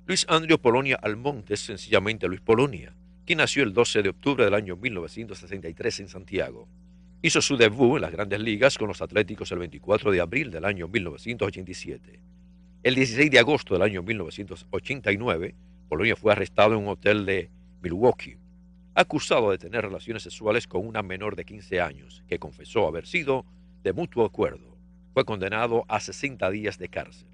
Luis Andrio Polonia Almonte es sencillamente Luis Polonia, quien nació el 12 de octubre del año 1963 en Santiago. Hizo su debut en las grandes ligas con los Atléticos el 24 de abril del año 1987. El 16 de agosto del año 1989, Polonia fue arrestado en un hotel de Milwaukee, acusado de tener relaciones sexuales con una menor de 15 años, que confesó haber sido de mutuo acuerdo. Fue condenado a 60 días de cárcel.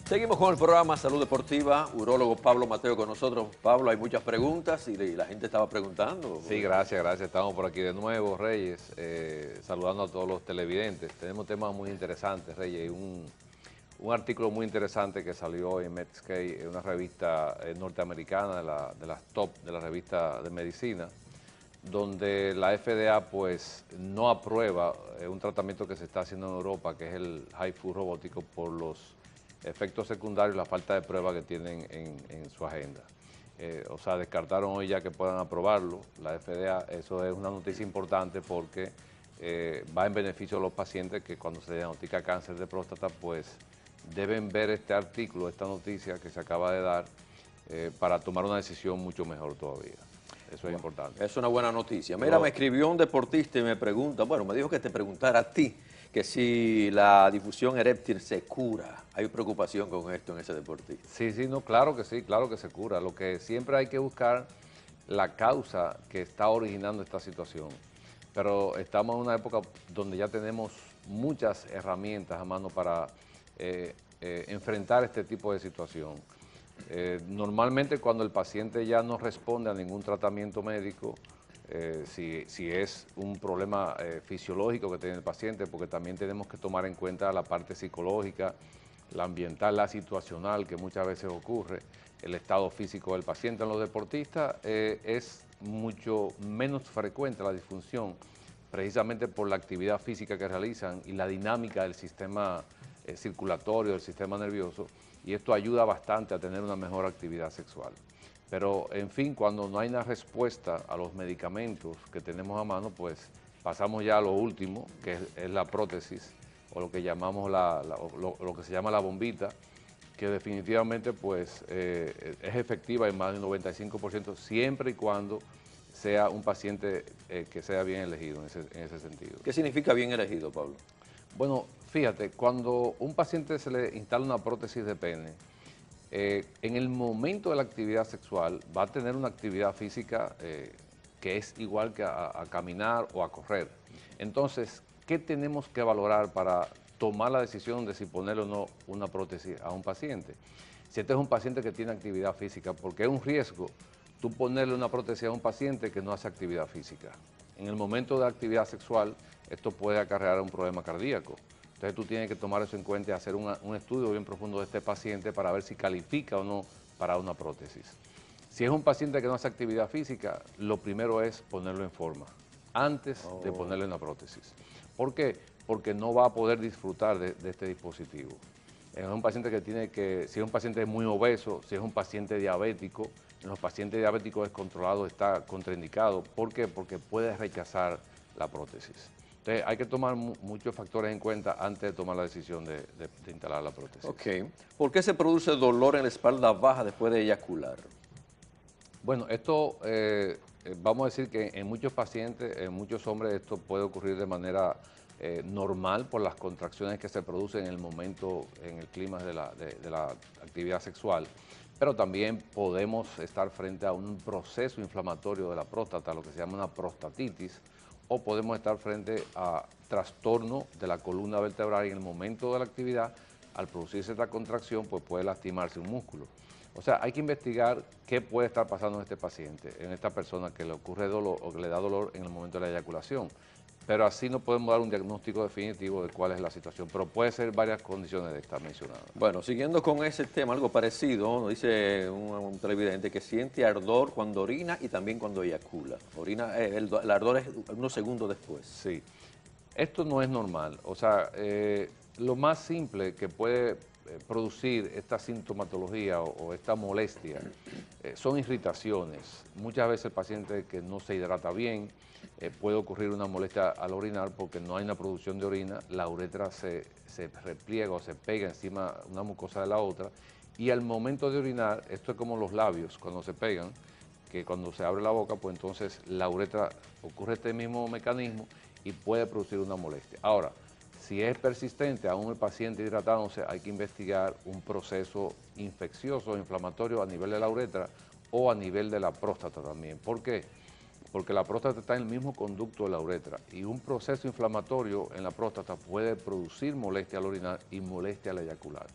Seguimos con el programa Salud Deportiva, urólogo Pablo Mateo con nosotros. Pablo, hay muchas preguntas y la gente estaba preguntando. Sí, gracias, gracias. Estamos por aquí de nuevo, Reyes, saludando a todos los televidentes. Tenemos temas muy interesantes, Reyes, un artículo muy interesante que salió en Medscape, una revista norteamericana de las top de la revista de medicina, donde la FDA pues no aprueba un tratamiento que se está haciendo en Europa, que es el HIFU robótico, por los efectos secundarios y la falta de prueba que tienen en su agenda. O sea, descartaron hoy ya que puedan aprobarlo, la FDA. Eso es una noticia importante porque va en beneficio de los pacientes que cuando se diagnostica cáncer de próstata, pues deben ver este artículo, esta noticia que se acaba de dar, para tomar una decisión mucho mejor todavía. Eso es importante. Es una buena noticia. Mira, me escribió un deportista y me pregunta, bueno, me dijo que te preguntara a ti, que si la difusión eréctil se cura. Hay preocupación con esto en ese deportista. Sí, sí, no, claro que sí, claro que se cura. Lo que siempre hay que buscar la causa que está originando esta situación. Pero estamos en una época donde ya tenemos muchas herramientas a mano para enfrentar este tipo de situación. Normalmente cuando el paciente ya no responde a ningún tratamiento médico, si es un problema fisiológico que tiene el paciente, porque también tenemos que tomar en cuenta la parte psicológica, la ambiental, la situacional, que muchas veces ocurre, el estado físico del paciente. En los deportistas es mucho menos frecuente la disfunción, precisamente por la actividad física que realizan y la dinámica del sistema circulatorio, del sistema nervioso, y esto ayuda bastante a tener una mejor actividad sexual. Pero, en fin, cuando no hay una respuesta a los medicamentos que tenemos a mano, pues pasamos ya a lo último, que es la prótesis, o lo que llamamos lo que se llama la bombita, que definitivamente pues es efectiva en más del 95% siempre y cuando sea un paciente que sea bien elegido en ese sentido. ¿Qué significa bien elegido, Pablo? Bueno, fíjate, cuando un paciente se le instala una prótesis de pene, en el momento de la actividad sexual va a tener una actividad física que es igual que a caminar o a correr. Entonces, ¿qué tenemos que valorar para tomar la decisión de si ponerle o no una prótesis a un paciente? Si este es un paciente que tiene actividad física, porque es un riesgo tú ponerle una prótesis a un paciente que no hace actividad física. En el momento de actividad sexual, esto puede acarrear un problema cardíaco. Entonces tú tienes que tomar eso en cuenta y hacer un estudio bien profundo de este paciente para ver si califica o no para una prótesis. Si es un paciente que no hace actividad física, lo primero es ponerlo en forma, antes de ponerle una prótesis. ¿Por qué? Porque no va a poder disfrutar de este dispositivo. Es un paciente que tiene que, si es un paciente muy obeso, si es un paciente diabético, en los pacientes diabéticos descontrolados está contraindicado. ¿Por qué? Porque puede rechazar la prótesis. Entonces hay que tomar muchos factores en cuenta antes de tomar la decisión de instalar la prótesis. Ok. ¿Por qué se produce dolor en la espalda baja después de eyacular? Bueno, esto vamos a decir que en muchos pacientes, en muchos hombres, esto puede ocurrir de manera normal por las contracciones que se producen en el momento, en el clima de la actividad sexual, pero también podemos estar frente a un proceso inflamatorio de la próstata, lo que se llama una prostatitis, o podemos estar frente a trastorno de la columna vertebral y en el momento de la actividad, al producirse esta contracción, pues puede lastimarse un músculo. O sea, hay que investigar qué puede estar pasando en este paciente, en esta persona que le ocurre dolor o que le da dolor en el momento de la eyaculación. Pero así no podemos dar un diagnóstico definitivo de cuál es la situación, pero puede ser varias condiciones de estas mencionadas. Bueno, siguiendo con ese tema, algo parecido, nos dice un televidente que siente ardor cuando orina y también cuando eyacula. Orina, el ardor es unos segundos después. Sí, esto no es normal. O sea, lo más simple que puede producir esta sintomatología o esta molestia son irritaciones. Muchas veces el paciente que no se hidrata bien, puede ocurrir una molestia al orinar porque no hay una producción de orina, la uretra se repliega o se pega encima una mucosa de la otra, y al momento de orinar, esto es como los labios cuando se pegan, que cuando se abre la boca, pues entonces la uretra ocurre este mismo mecanismo y puede producir una molestia. Ahora, si es persistente, aún el paciente hidratándose, hay que investigar un proceso infeccioso, inflamatorio a nivel de la uretra o a nivel de la próstata también. ¿Por qué? Porque la próstata está en el mismo conducto de la uretra y un proceso inflamatorio en la próstata puede producir molestia al orinar y molestia al eyacular.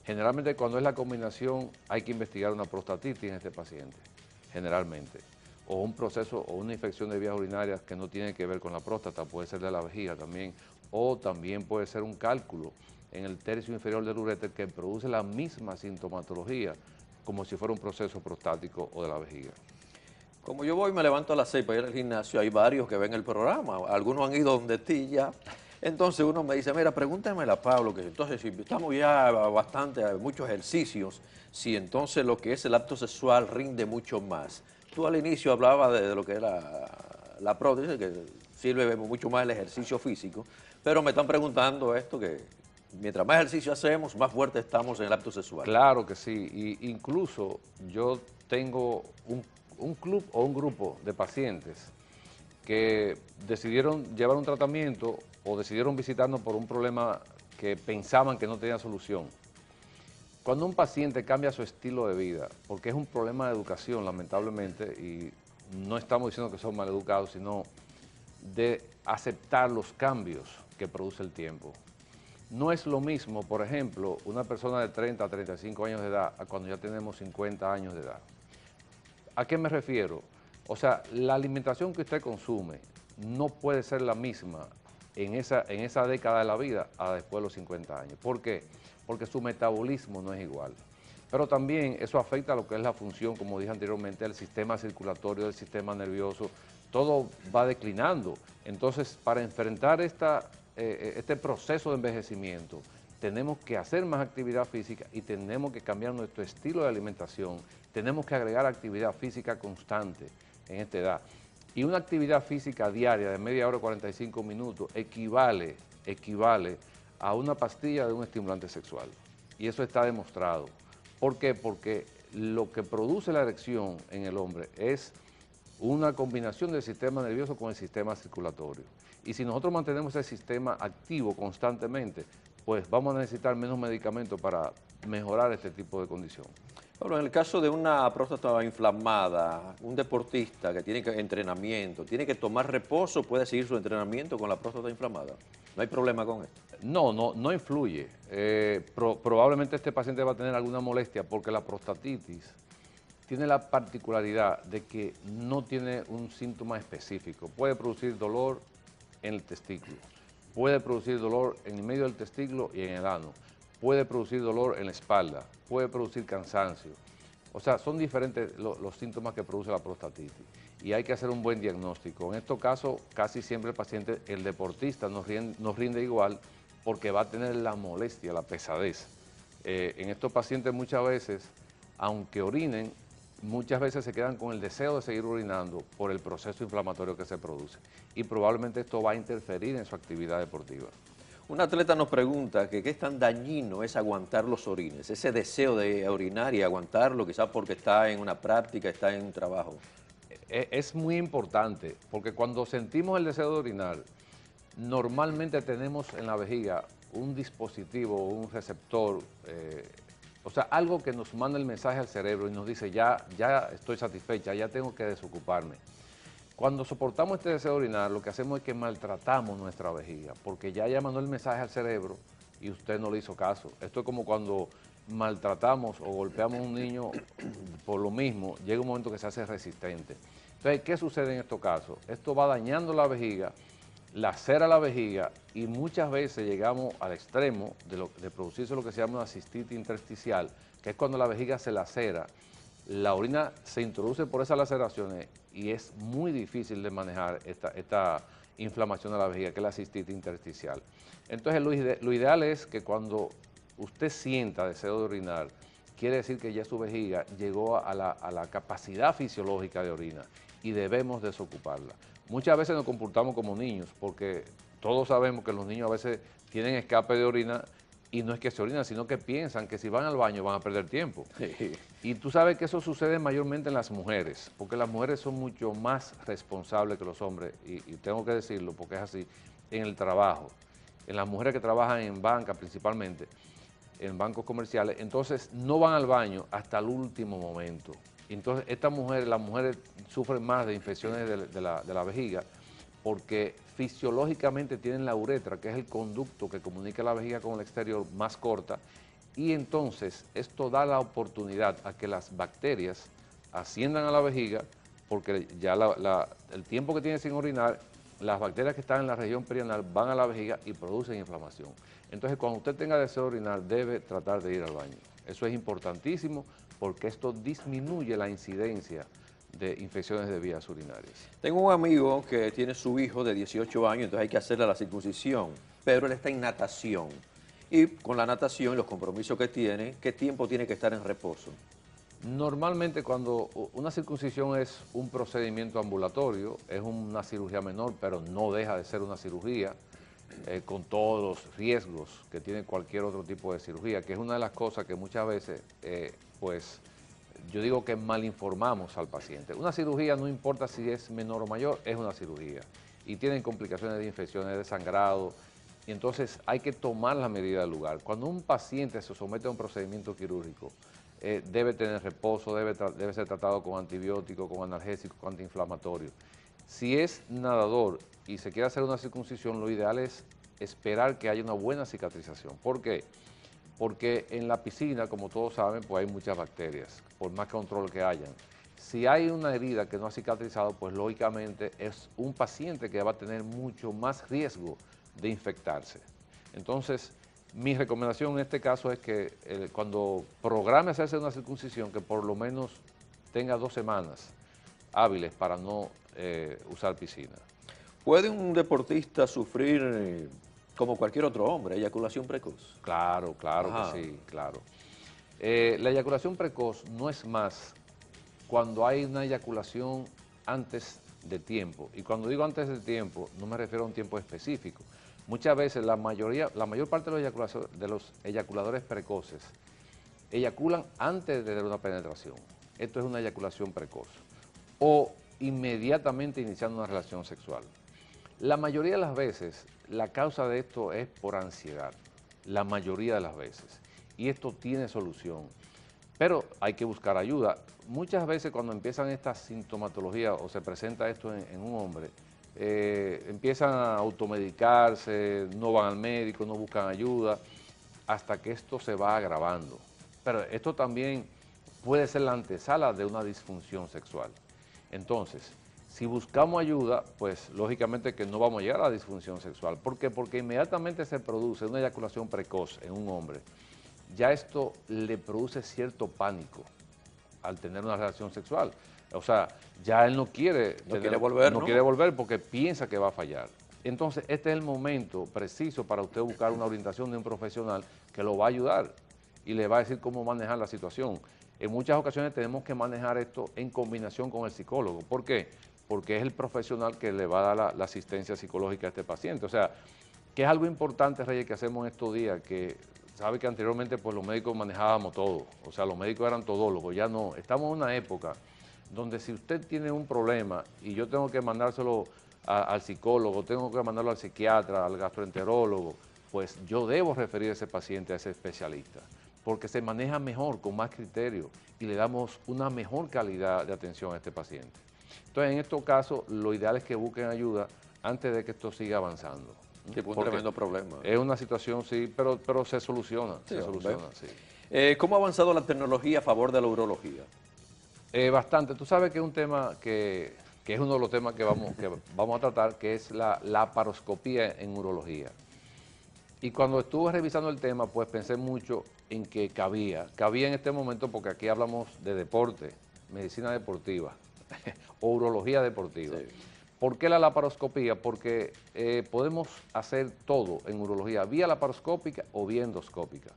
Generalmente cuando es la combinación hay que investigar una prostatitis en este paciente, generalmente, o un proceso o una infección de vías urinarias que no tiene que ver con la próstata, puede ser de la vejiga también, o también puede ser un cálculo en el tercio inferior del uréter que produce la misma sintomatología como si fuera un proceso prostático o de la vejiga. Como yo voy, me levanto a las 6 para ir al gimnasio, hay varios que ven el programa, algunos han ido donde ti ya. Entonces uno me dice, mira, pregúntamela a Pablo, que entonces si estamos ya bastante, muchos ejercicios, si entonces lo que es el acto sexual rinde mucho más. Tú al inicio hablabas de lo que era la prótesis, que sirve mucho más el ejercicio físico, pero me están preguntando esto, que mientras más ejercicio hacemos, más fuerte estamos en el acto sexual. Claro que sí, y incluso yo tengo un club o un grupo de pacientes que decidieron llevar un tratamiento o decidieron visitarnos por un problema que pensaban que no tenía solución. Cuando un paciente cambia su estilo de vida, porque es un problema de educación lamentablemente, y no estamos diciendo que son maleducados, sino de aceptar los cambios que produce el tiempo. No es lo mismo, por ejemplo, una persona de 30 a 35 años de edad a cuando ya tenemos 50 años de edad. ¿A qué me refiero? O sea, la alimentación que usted consume no puede ser la misma en esa década de la vida a después de los 50 años. ¿Por qué? Porque su metabolismo no es igual. Pero también eso afecta a lo que es la función, como dije anteriormente, del sistema circulatorio, del sistema nervioso. Todo va declinando. Entonces, para enfrentar este proceso de envejecimiento, tenemos que hacer más actividad física y tenemos que cambiar nuestro estilo de alimentación. Tenemos que agregar actividad física constante en esta edad. Y una actividad física diaria de media hora, 45 minutos, equivale a una pastilla de un estimulante sexual. Y eso está demostrado. ¿Por qué? Porque lo que produce la erección en el hombre es una combinación del sistema nervioso con el sistema circulatorio. Y si nosotros mantenemos ese sistema activo constantemente, pues vamos a necesitar menos medicamentos para mejorar este tipo de condición. Bueno, en el caso de una próstata inflamada, un deportista que tiene entrenamiento, ¿tiene que tomar reposo, puede seguir su entrenamiento con la próstata inflamada? ¿No hay problema con esto? No influye. Probablemente este paciente va a tener alguna molestia porque la prostatitis tiene la particularidad de que no tiene un síntoma específico. Puede producir dolor en el testículo, puede producir dolor en el medio del testículo y en el ano, puede producir dolor en la espalda, puede producir cansancio. O sea, son diferentes los síntomas que produce la prostatitis y hay que hacer un buen diagnóstico. En estos casos, casi siempre el paciente, el deportista, nos rinde igual porque va a tener la molestia, la pesadez. En estos pacientes muchas veces, aunque orinen, muchas veces se quedan con el deseo de seguir orinando por el proceso inflamatorio que se produce y probablemente esto va a interferir en su actividad deportiva. Un atleta nos pregunta que qué tan dañino es aguantar los orines, ese deseo de orinar y aguantarlo, quizás porque está en una práctica, está en un trabajo. Es muy importante porque cuando sentimos el deseo de orinar, normalmente tenemos en la vejiga un dispositivo, un receptor, o sea, algo que nos manda el mensaje al cerebro y nos dice, ya estoy satisfecha, ya tengo que desocuparme. Cuando soportamos este deseo de orinar, lo que hacemos es que maltratamos nuestra vejiga, porque ya mandó el mensaje al cerebro y usted no le hizo caso. Esto es como cuando maltratamos o golpeamos a un niño por lo mismo, llega un momento que se hace resistente. Entonces, ¿qué sucede en estos casos? Esto va dañando la vejiga, lacera la vejiga y muchas veces llegamos al extremo de producirse lo que se llama una cistitis intersticial, que es cuando la vejiga se lacera, la orina se introduce por esas laceraciones y es muy difícil de manejar esta inflamación de la vejiga, que es la cistitis intersticial. Entonces lo ideal es que cuando usted sienta deseo de orinar, quiere decir que ya su vejiga llegó a la capacidad fisiológica de orina y debemos desocuparla. Muchas veces nos comportamos como niños porque todos sabemos que los niños a veces tienen escape de orina y no es que se orinan, sino que piensan que si van al baño van a perder tiempo. Sí. Y tú sabes que eso sucede mayormente en las mujeres, porque las mujeres son mucho más responsables que los hombres, y tengo que decirlo porque es así, en el trabajo. En las mujeres que trabajan en banca principalmente, en bancos comerciales, entonces no van al baño hasta el último momento. Entonces las mujeres sufren más de infecciones de la vejiga porque fisiológicamente tienen la uretra, que es el conducto que comunica la vejiga con el exterior, más corta, y entonces esto da la oportunidad a que las bacterias asciendan a la vejiga, porque ya el tiempo que tiene sin orinar, las bacterias que están en la región perianal van a la vejiga y producen inflamación. Entonces, cuando usted tenga deseo de orinar, debe tratar de ir al baño. Eso es importantísimo porque esto disminuye la incidencia de infecciones de vías urinarias. Tengo un amigo que tiene su hijo de 18 años, entonces hay que hacerle la circuncisión, pero él está en natación. Y con la natación y los compromisos que tiene, ¿qué tiempo tiene que estar en reposo? Normalmente cuando una circuncisión es un procedimiento ambulatorio, es una cirugía menor, pero no deja de ser una cirugía, con todos los riesgos que tiene cualquier otro tipo de cirugía, que es una de las cosas que muchas veces, pues, yo digo que mal informamos al paciente. Una cirugía, no importa si es menor o mayor, es una cirugía. Y tienen complicaciones de infecciones, de sangrado, y entonces hay que tomar la medida del lugar. Cuando un paciente se somete a un procedimiento quirúrgico, debe tener reposo, debe ser tratado con antibióticos, con analgésicos, con antiinflamatorios. Si es nadador y se quiere hacer una circuncisión, lo ideal es esperar que haya una buena cicatrización. ¿Por qué? Porque en la piscina, como todos saben, pues hay muchas bacterias, por más control que hayan. Si hay una herida que no ha cicatrizado, pues lógicamente es un paciente que va a tener mucho más riesgo de infectarse. Entonces, mi recomendación en este caso es que cuando programe hacerse una circuncisión, que por lo menos tenga 2 semanas hábiles para no usar piscina. ¿Puede un deportista sufrir, como cualquier otro hombre, eyaculación precoz? Claro, claro Ajá. que sí, claro. La eyaculación precoz no es más cuando hay una eyaculación antes de tiempo. Y cuando digo antes de tiempo, no me refiero a un tiempo específico. Muchas veces la mayor parte de los eyaculadores precoces eyaculan antes de una penetración. Esto es una eyaculación precoz. O inmediatamente iniciando una relación sexual. La mayoría de las veces, la causa de esto es por ansiedad. La mayoría de las veces. Y esto tiene solución. Pero hay que buscar ayuda. Muchas veces cuando empiezan estas sintomatologías o se presenta esto en un hombre, empiezan a automedicarse, no van al médico, no buscan ayuda, hasta que esto se va agravando. Pero esto también puede ser la antesala de una disfunción sexual. Entonces, si buscamos ayuda, pues lógicamente que no vamos a llegar a la disfunción sexual. ¿Por qué? Porque inmediatamente se produce una eyaculación precoz en un hombre. Ya esto le produce cierto pánico al tener una relación sexual. O sea, ya él no quiere volver porque piensa que va a fallar. Entonces, este es el momento preciso para usted buscar una orientación de un profesional que lo va a ayudar y le va a decir cómo manejar la situación. En muchas ocasiones tenemos que manejar esto en combinación con el psicólogo. ¿Por qué? Porque es el profesional que le va a dar la asistencia psicológica a este paciente. O sea, que es algo importante, Reyes, que hacemos en estos días, que sabe que anteriormente pues los médicos manejábamos todo. O sea, los médicos eran todólogos, ya no. Estamos en una época donde si usted tiene un problema y yo tengo que mandárselo al psicólogo, tengo que mandarlo al psiquiatra, al gastroenterólogo, pues yo debo referir a ese paciente a ese especialista, porque se maneja mejor, con más criterio, y le damos una mejor calidad de atención a este paciente. Entonces, en estos casos, lo ideal es que busquen ayuda antes de que esto siga avanzando. Sí, fue un tremendo problema. Es una situación, sí, pero se soluciona, Sí, se soluciona, sí. ¿Cómo ha avanzado la tecnología a favor de la urología? Bastante. Tú sabes que es un tema que es uno de los temas que vamos a tratar, que es la laparoscopía en urología. Y cuando estuve revisando el tema, pues pensé mucho en que cabía en este momento, porque aquí hablamos de deporte, medicina deportiva o urología deportiva. Sí. ¿Por qué la laparoscopía? Porque podemos hacer todo en urología, vía laparoscópica o vía endoscópica.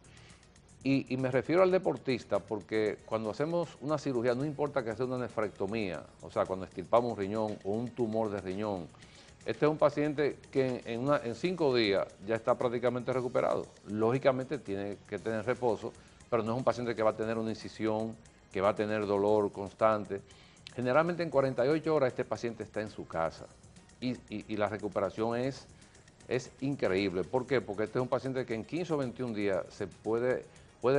Y me refiero al deportista porque cuando hacemos una cirugía, no importa que sea una nefrectomía, o sea, cuando extirpamos un riñón o un tumor de riñón, este es un paciente que en 5 días ya está prácticamente recuperado. Lógicamente tiene que tener reposo, pero no es un paciente que va a tener una incisión, que va a tener dolor constante. Generalmente en 48 horas este paciente está en su casa y la recuperación es increíble. ¿Por qué? Porque este es un paciente que en 15 o 21 días se puede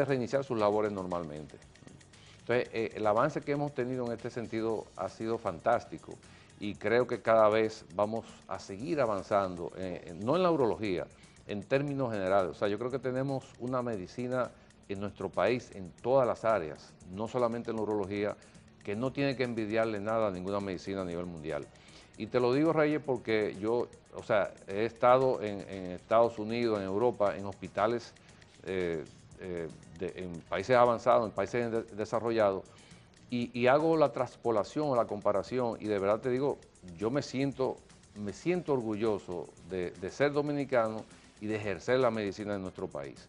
reiniciar sus labores normalmente. Entonces, el avance que hemos tenido en este sentido ha sido fantástico y creo que cada vez vamos a seguir avanzando, no en la urología, en términos generales. O sea, yo creo que tenemos una medicina en nuestro país en todas las áreas, no solamente en la urología, que no tiene que envidiarle nada a ninguna medicina a nivel mundial. Y te lo digo, Reyes, porque yo, o sea, he estado en Estados Unidos, en Europa, en hospitales en países avanzados, en países desarrollados, y hago la traspolación o la comparación, y de verdad te digo, yo me siento orgulloso de ser dominicano y de ejercer la medicina en nuestro país,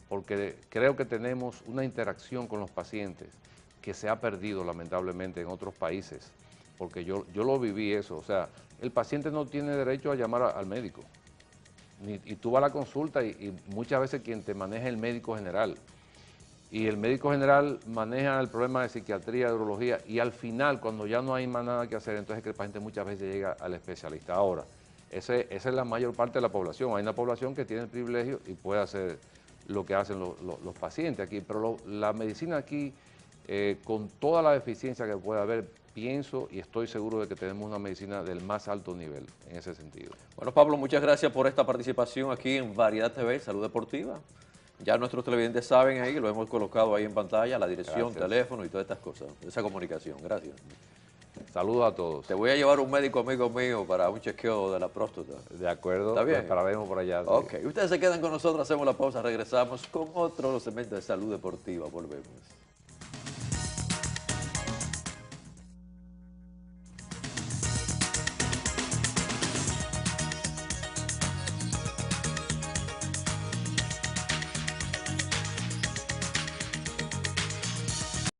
porque creo que tenemos una interacción con los pacientes que se ha perdido lamentablemente en otros países, porque yo lo viví eso, o sea, el paciente no tiene derecho a llamar al médico, y tú vas a la consulta y muchas veces quien te maneja es el médico general. Y el médico general maneja el problema de psiquiatría, de urología, y al final, cuando ya no hay más nada que hacer, entonces que el paciente muchas veces llega al especialista. Ahora, esa es la mayor parte de la población. Hay una población que tiene el privilegio y puede hacer lo que hacen los pacientes aquí, pero la medicina aquí, con toda la deficiencia que puede haber, pienso y estoy seguro de que tenemos una medicina del más alto nivel en ese sentido. Bueno, Pablo, muchas gracias por esta participación aquí en Variedad TV, Salud Deportiva. Ya nuestros televidentes saben ahí, lo hemos colocado ahí en pantalla, la dirección, Gracias. teléfono y todas estas cosas, esa comunicación. Gracias. Saludos a todos. Te voy a llevar un médico amigo mío para un chequeo de la próstata. De acuerdo, ¿Está bien? Lo estaremos por allá. Ok, ustedes se quedan con nosotros, hacemos la pausa, regresamos con otro segmento de Salud Deportiva. Volvemos.